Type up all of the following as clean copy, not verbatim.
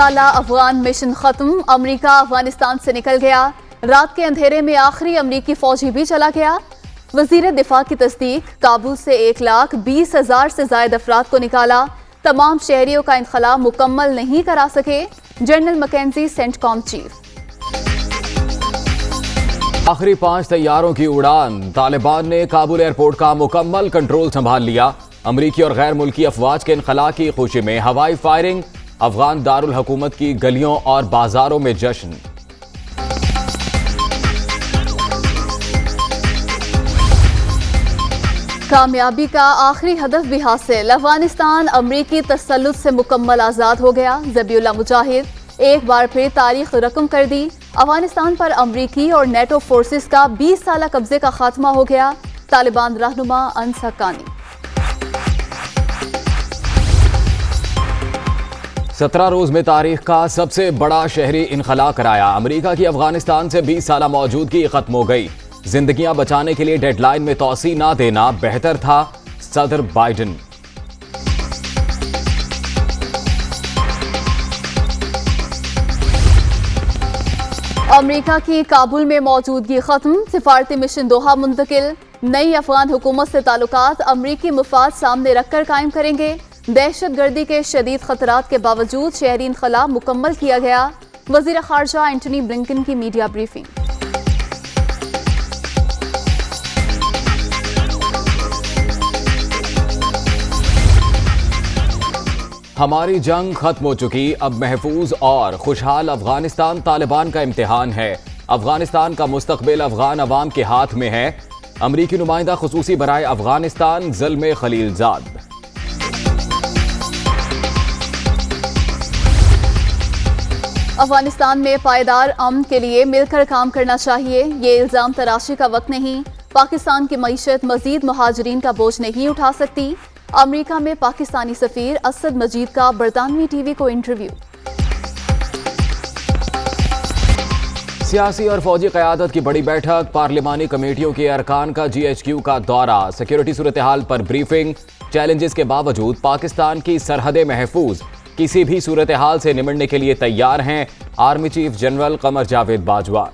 साला अफगान मिशन खत्म, अमेरिका अफगानिस्तान से निकल गया। रात के अंधेरे में आखिरी अमेरिकी फौजी भी चला गया। वजीर दिफा की तस्दीक, काबुल से 1,20,000 से ज्यादा अफराद को निकाला। तमाम शहरियों का इंखला मुकम्मल नहीं करा सके। General McKenzie CENTCOM chief. आखिरी 5 तैयारों की उड़ान, तालिबान ने काबुल एयरपोर्ट का मुकम्मल कंट्रोल संभाल लिया। अमरीकी और गैर मुल्की अफवाज के इनखला की खुशी में हवाई फायरिंग, अफगान दारुल हुकूमत की गलियों और बाजारों में जश्न। कामयाबी का आखिरी हदफ भी हासिल, अफगानिस्तान अमरीकी तसल्लुत से मुकम्मल आज़ाद हो गया। ज़बीउल्लाह मुजाहिद एक बार फिर तारीख रकम कर दी। अफगानिस्तान पर अमरीकी और नेटो फोर्सेस का 20 साल कब्जे का खात्मा हो गया। तालिबान रहनुमा अनस हक्कानी। 17 रोज में तारीख का सबसे बड़ा शहरी इनखला कराया। अमेरिका की अफगानिस्तान से 20 साल मौजूदगी खत्म हो गई। जिंदगियां बचाने के लिए डेडलाइन में तौसी ना देना बेहतर था, सदर बाइडेन। अमेरिका की काबुल में मौजूदगी खत्म, सिफारती मिशन दोहा मुंतकिल। नई अफगान हुकूमत से ताल्लुकात अमरीकी मुफाद सामने रखकर कायम करेंगे। दहशत गर्दी के शदीद खतरात के बावजूद शहरी इनखला मुकम्मल किया गया। वजीर खारजा एंटनी ब्लिंकन की मीडिया ब्रीफिंग। हमारी जंग खत्म हो चुकी, अब महफूज और खुशहाल अफगानिस्तान तालिबान का इम्तिहान है। अफगानिस्तान का मुस्तकबिल अफगान अवाम के हाथ में है। अमरीकी नुमाइंदा खुसूसी बराए अफगानिस्तान ज़ल्मे खलीलजाद। अफगानिस्तान में पायदार अमन के लिए मिलकर काम करना चाहिए। ये इल्जाम तराशी का वक्त नहीं। पाकिस्तान की मईशत मजीद मुहाजिरीन का बोझ नहीं उठा सकती। अमेरिका में पाकिस्तानी सफीर असद मजीद का बरतानवी टीवी को इंटरव्यू। सियासी और फौजी क़यादत की बड़ी बैठक, पार्लिमानी कमेटियों के अरकान का GHQ का दौरा, सिक्योरिटी सूरत हाल पर ब्रीफिंग। चैलेंजेस के बावजूद पाकिस्तान की सरहदें महफूज, किसी भी सूरत हाल से निमटने के लिए तैयार हैं army chief general Qamar Javed Bajwa.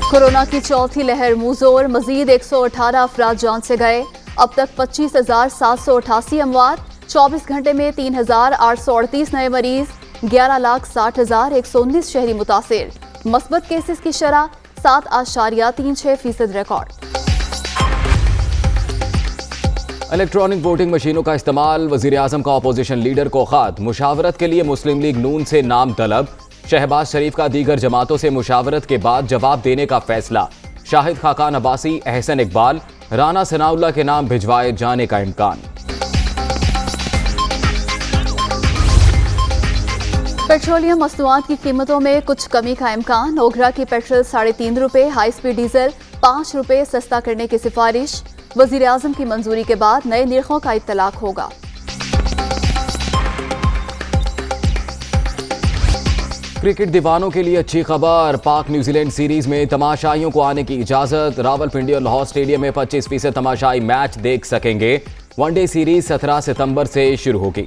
Corona की चौथी लहर मुंहजोर, मजीद 118 अफराद जान से गए। अब तक 25,788 अमवात। 24 घंटे में 3,838 नए मरीज। 11,60,119 शहरी मुतासिर। मस्बत केसेस की शरह 7.36% रिकॉर्ड। इलेक्ट्रॉनिक वोटिंग मशीनों का इस्तेमाल, वजीर आजम का अपोजिशन लीडर को खत। मुशावरत के लिए मुस्लिम लीग नून से नाम तलब। शहबाज शरीफ का दीगर जमातों से मुशावरत के बाद जवाब देने का फैसला। शाहिद खाकान अब्बासी, एहसन इकबाल, राना सनाउल्लाह के नाम भिजवाए जाने का इम्कान। पेट्रोलियम मसनूआत की कीमतों में कुछ कमी का इम्कान। ओगरा की पेट्रोल 3.5 रुपए, हाई स्पीड डीजल 5 रुपए सस्ता करने की सिफारिश। वजीर आजम की मंजूरी के बाद नए निर्खों का इत्तलाक होगा। क्रिकेट दीवानों के लिए अच्छी खबर, पाक न्यूजीलैंड सीरीज में तमाशाइयों को आने की इजाजत। रावलपिंडी और लाहौर स्टेडियम में 25% तमाशाई मैच देख सकेंगे। वनडे सीरीज 17 सितंबर से शुरू होगी।